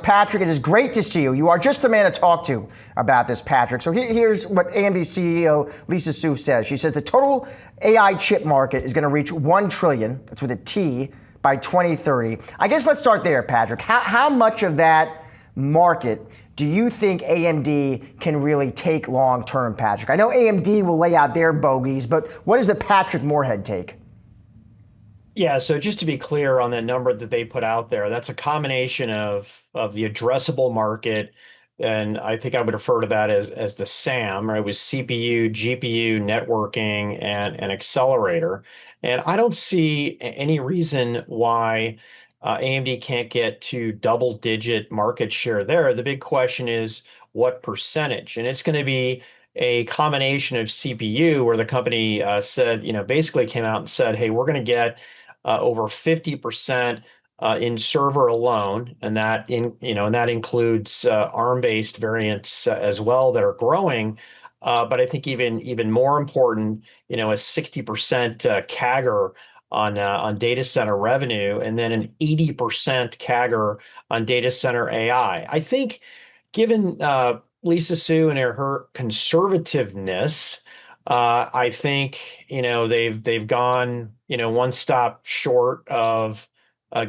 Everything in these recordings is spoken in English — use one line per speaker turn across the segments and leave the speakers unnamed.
Patrick. It is great to see you. You are just the man to talk to about this, Patrick. So here's what AMD CEO Lisa Su says. She says the total AI chip market is going to reach $1 trillion, that's with a T, by 2030. I guess let's start there, Patrick. How much of that market do you think AMD can really take long term, Patrick? I know AMD will lay out their bogeys, but what does the Patrick Moorhead take?
Yeah, so just to be clear on the number that they put out there, that's a combination of the addressable market, and I think I would refer to that as the SAM, right? It was CPU, GPU, networking, and an accelerator. And I don't see any reason why AMD can't get to double-digit market share there. The big question is what percentage, and it's going to be a combination of CPU, where the company said, basically came out and said, hey, we're going to get over 50% in server alone, and that includes ARM-based variants as well that are growing. But I think even more important, a 60% CAGR on data center revenue, and then an 80% CAGR on data center AI. I think, given Lisa Su and her conservativeness, I think they've gone one stop short of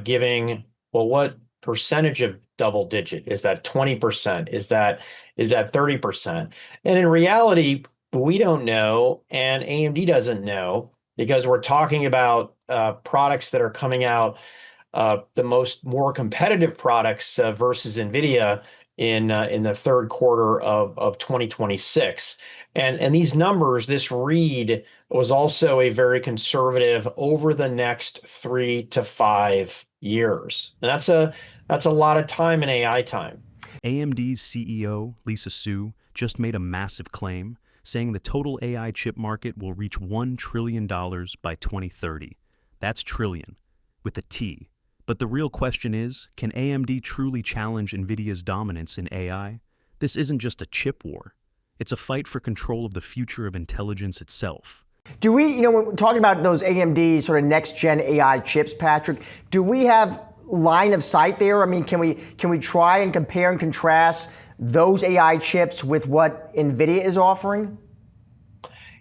giving, well, what percentage of double digit? Is that 20%? Is that 30%? And in reality, we don't know, and AMD doesn't know, because we're talking about products that are coming out, the more competitive products versus Nvidia in the third quarter of 2026. And these numbers, this read was also a very conservative over the next 3 to 5 years. And that's a lot of time in AI time.
AMD's CEO, Lisa Su, just made a massive claim, saying the total AI chip market will reach $1 trillion by 2030. That's trillion, with a T. But the real question is, can AMD truly challenge Nvidia's dominance in AI? This isn't just a chip war. It's a fight for control of the future of intelligence itself.
Do we, when we're talking about those AMD sort of next-gen AI chips, Patrick, do we have line of sight there? I mean, can we try and compare and contrast those AI chips with what Nvidia is offering?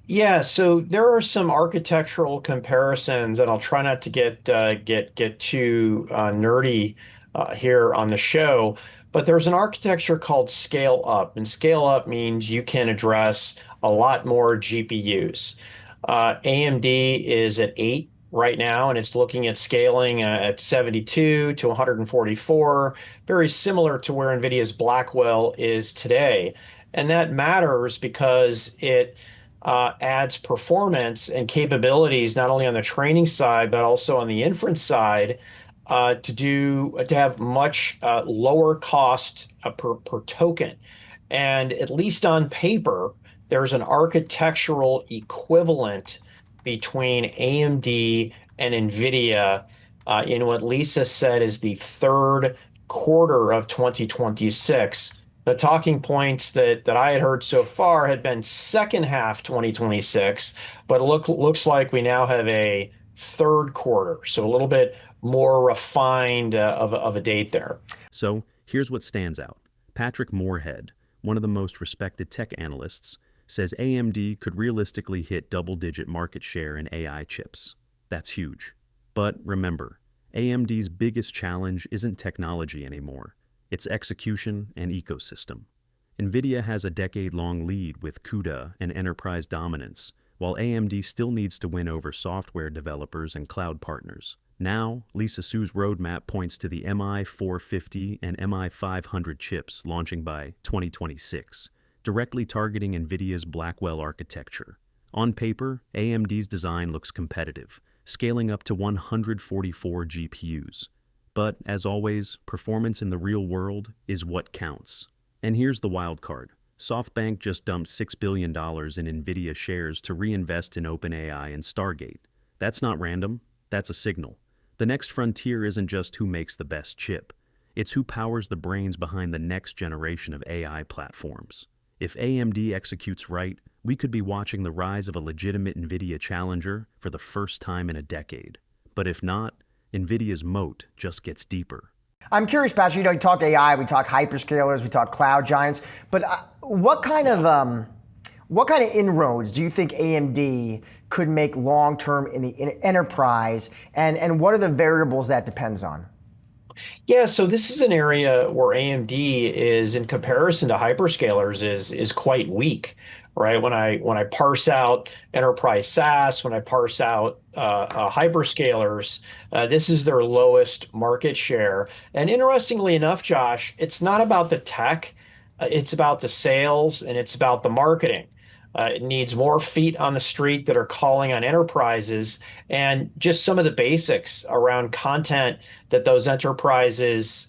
Yeah, so there are some architectural comparisons, and I'll try not to get too nerdy here on the show. But there's an architecture called scale up, and scale up means you can address a lot more GPUs. AMD is at 8 right now, and it's looking at scaling at 72 to 144, very similar to where NVIDIA's Blackwell is today. And that matters because it adds performance and capabilities not only on the training side, but also on the inference side, to have much lower cost per token. And at least on paper, there's an architectural equivalent between AMD and NVIDIA in what Lisa said is the third quarter of 2026. The talking points that I had heard so far had been second half 2026, but it looks like we now have a third quarter, so a little bit more refined of a date there.
So here's what stands out. Patrick Moorhead, one of the most respected tech analysts, says AMD could realistically hit double-digit market share in AI chips. That's huge. But remember, AMD's biggest challenge isn't technology anymore. It's execution and ecosystem. Nvidia has a decade-long lead with CUDA and enterprise dominance, while AMD still needs to win over software developers and cloud partners. Now, Lisa Su's roadmap points to the MI450 and MI500 chips launching by 2026, directly targeting Nvidia's Blackwell architecture. On paper, AMD's design looks competitive, scaling up to 144 GPUs. But, as always, performance in the real world is what counts. And here's the wild card. SoftBank just dumped $6 billion in Nvidia shares to reinvest in OpenAI and Stargate. That's not random, that's a signal. The next frontier isn't just who makes the best chip. It's who powers the brains behind the next generation of AI platforms. If AMD executes right, we could be watching the rise of a legitimate Nvidia challenger for the first time in a decade. But if not, Nvidia's moat just gets deeper.
I'm curious, Patrick. You talk AI, we talk hyperscalers, we talk cloud giants, but what kind of inroads do you think AMD could make long term in the enterprise, and what are the variables that depends on?
Yeah, so this is an area where AMD is, in comparison to hyperscalers, is quite weak, right? When I parse out enterprise SaaS, when I parse out hyperscalers, this is their lowest market share. And interestingly enough, Josh, it's not about the tech, it's about the sales and it's about the marketing. It needs more feet on the street that are calling on enterprises and just some of the basics around content that those enterprises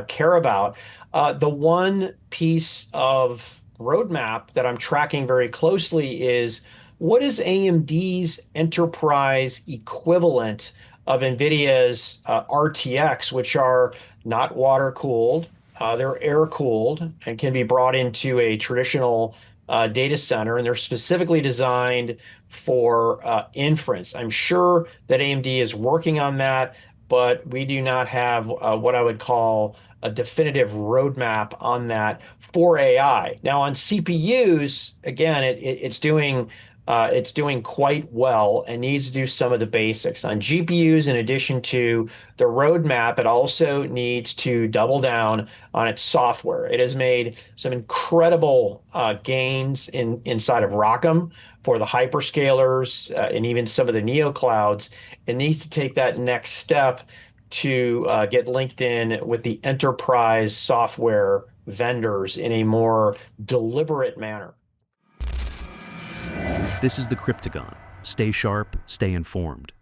care about. The one piece of roadmap that I'm tracking very closely is what is AMD's enterprise equivalent of NVIDIA's RTX, which are not water cooled, they're air cooled and can be brought into a traditional data center, and they're specifically designed for inference. I'm sure that AMD is working on that, but we do not have what I would call a definitive roadmap on that for AI. Now on CPUs, again, it's doing quite well and needs to do some of the basics. On GPUs, in addition to the roadmap, it also needs to double down on its software. It has made some incredible gains inside of ROCm for the hyperscalers and even some of the neo clouds. It needs to take that next step to get linked in with the enterprise software vendors in a more deliberate manner.
This is the Cryptagon. Stay sharp, stay informed.